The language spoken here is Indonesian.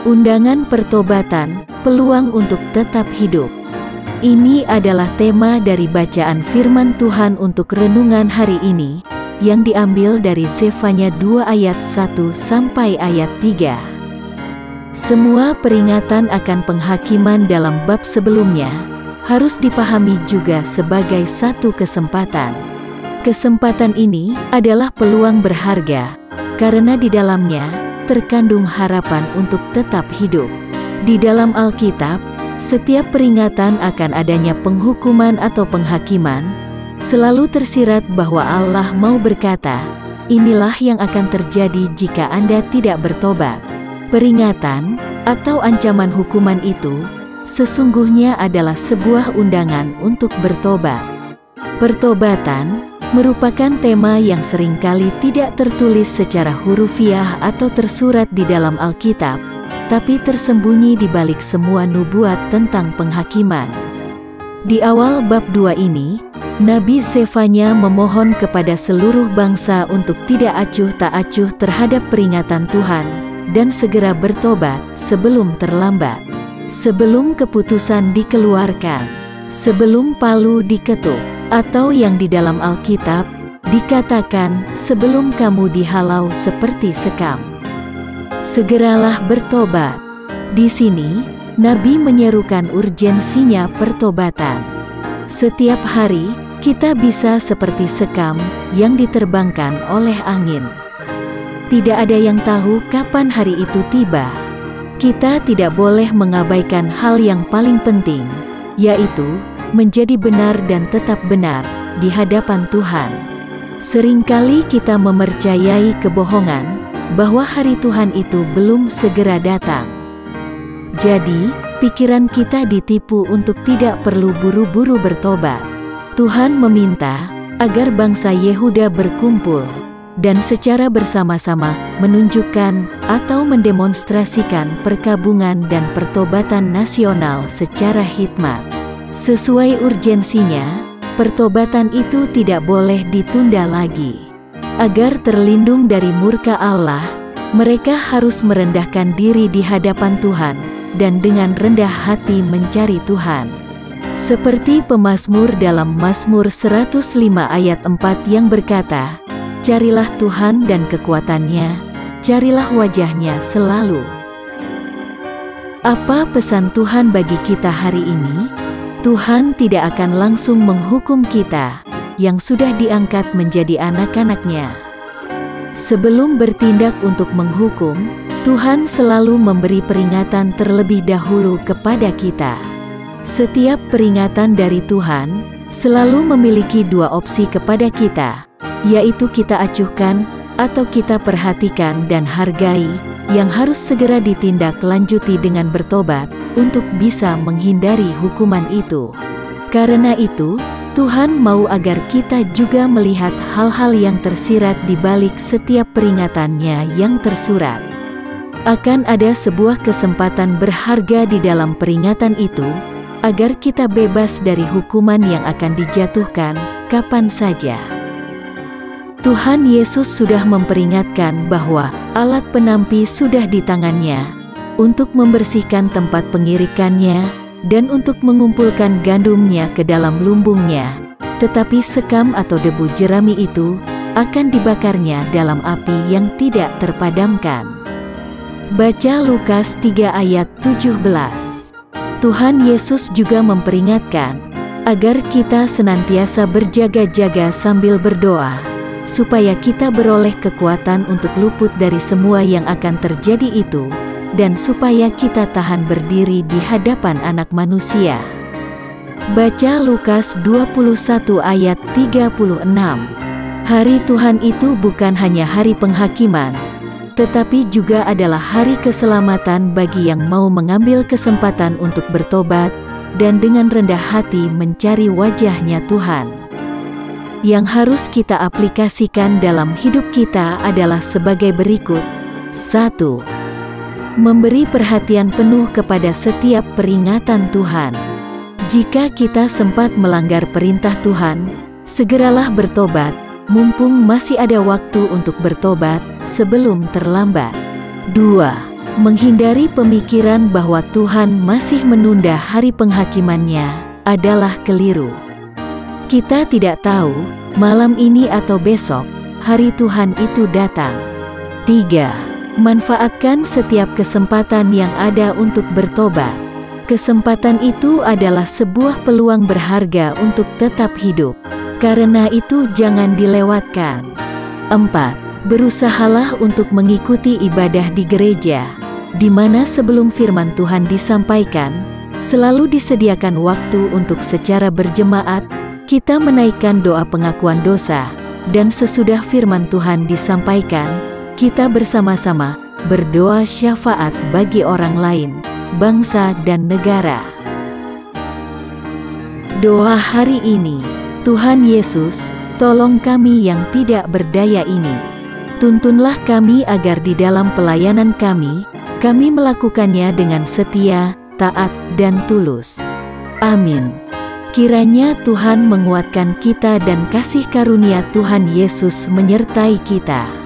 Undangan pertobatan, peluang untuk tetap hidup. Ini adalah tema dari bacaan firman Tuhan untuk renungan hari ini, yang diambil dari Zefanya 2 ayat 1 sampai ayat 3. Semua peringatan akan penghakiman dalam bab sebelumnya, harus dipahami juga sebagai satu kesempatan. Kesempatan ini adalah peluang berharga, karena di dalamnya terkandung harapan untuk tetap hidup. Di dalam Alkitab, setiap peringatan akan adanya penghukuman atau penghakiman, selalu tersirat bahwa Allah mau berkata, inilah yang akan terjadi jika Anda tidak bertobat. Peringatan atau ancaman hukuman itu sesungguhnya adalah sebuah undangan untuk bertobat. Pertobatan merupakan tema yang seringkali tidak tertulis secara hurufiah atau tersurat di dalam Alkitab, tapi tersembunyi di balik semua nubuat tentang penghakiman. Di awal bab 2 ini, Nabi Zefanya memohon kepada seluruh bangsa untuk tidak acuh tak acuh terhadap peringatan Tuhan, dan segera bertobat sebelum terlambat. Sebelum keputusan dikeluarkan, sebelum palu diketuk, atau yang di dalam Alkitab dikatakan sebelum kamu dihalau seperti sekam. Segeralah bertobat. Di sini, Nabi menyerukan urgensinya pertobatan. Setiap hari, kita bisa seperti sekam yang diterbangkan oleh angin. Tidak ada yang tahu kapan hari itu tiba. Kita tidak boleh mengabaikan hal yang paling penting, yaitu menjadi benar dan tetap benar di hadapan Tuhan. Seringkali kita mempercayai kebohongan bahwa hari Tuhan itu belum segera datang. Jadi, pikiran kita ditipu untuk tidak perlu buru-buru bertobat. Tuhan meminta agar bangsa Yehuda berkumpul dan secara bersama-sama menunjukkan atau mendemonstrasikan perkabungan dan pertobatan nasional secara hikmat. Sesuai urgensinya, pertobatan itu tidak boleh ditunda lagi. Agar terlindung dari murka Allah, mereka harus merendahkan diri di hadapan Tuhan, dan dengan rendah hati mencari Tuhan. Seperti pemazmur dalam Mazmur 105 ayat 4 yang berkata, carilah Tuhan dan kekuatannya, carilah wajahnya selalu. Apa pesan Tuhan bagi kita hari ini? Tuhan tidak akan langsung menghukum kita yang sudah diangkat menjadi anak-anak-Nya. Sebelum bertindak untuk menghukum, Tuhan selalu memberi peringatan terlebih dahulu kepada kita. Setiap peringatan dari Tuhan selalu memiliki dua opsi kepada kita, yaitu kita acuhkan atau kita perhatikan dan hargai, yang harus segera ditindaklanjuti dengan bertobat untuk bisa menghindari hukuman itu. Karena itu, Tuhan mau agar kita juga melihat hal-hal yang tersirat di balik setiap peringatannya yang tersurat. Akan ada sebuah kesempatan berharga di dalam peringatan itu, agar kita bebas dari hukuman yang akan dijatuhkan kapan saja. Tuhan Yesus sudah memperingatkan bahwa alat penampi sudah di tangannya untuk membersihkan tempat pengirikannya dan untuk mengumpulkan gandumnya ke dalam lumbungnya, tetapi sekam atau debu jerami itu akan dibakarnya dalam api yang tidak terpadamkan. Baca Lukas 3 ayat 17. Tuhan Yesus juga memperingatkan agar kita senantiasa berjaga-jaga sambil berdoa, supaya kita beroleh kekuatan untuk luput dari semua yang akan terjadi itu, dan supaya kita tahan berdiri di hadapan Anak Manusia. Baca Lukas 21 ayat 36. Hari Tuhan itu bukan hanya hari penghakiman, tetapi juga adalah hari keselamatan bagi yang mau mengambil kesempatan untuk bertobat, dan dengan rendah hati mencari wajah-Nya Tuhan. Yang harus kita aplikasikan dalam hidup kita adalah sebagai berikut. 1. Memberi perhatian penuh kepada setiap peringatan Tuhan. Jika kita sempat melanggar perintah Tuhan, segeralah bertobat, mumpung masih ada waktu untuk bertobat sebelum terlambat. 2. Menghindari pemikiran bahwa Tuhan masih menunda hari penghakimannya adalah keliru. Kita tidak tahu, malam ini atau besok, hari Tuhan itu datang. 3. Manfaatkan setiap kesempatan yang ada untuk bertobat. Kesempatan itu adalah sebuah peluang berharga untuk tetap hidup. Karena itu jangan dilewatkan. 4. Berusahalah untuk mengikuti ibadah di gereja, di mana sebelum firman Tuhan disampaikan, selalu disediakan waktu untuk secara berjemaat, kita menaikkan doa pengakuan dosa, dan sesudah firman Tuhan disampaikan, kita bersama-sama berdoa syafaat bagi orang lain, bangsa dan negara. Doa hari ini. Tuhan Yesus, tolong kami yang tidak berdaya ini. Tuntunlah kami agar di dalam pelayanan kami melakukannya dengan setia, taat, dan tulus. Amin. Kiranya Tuhan menguatkan kita dan kasih karunia Tuhan Yesus menyertai kita.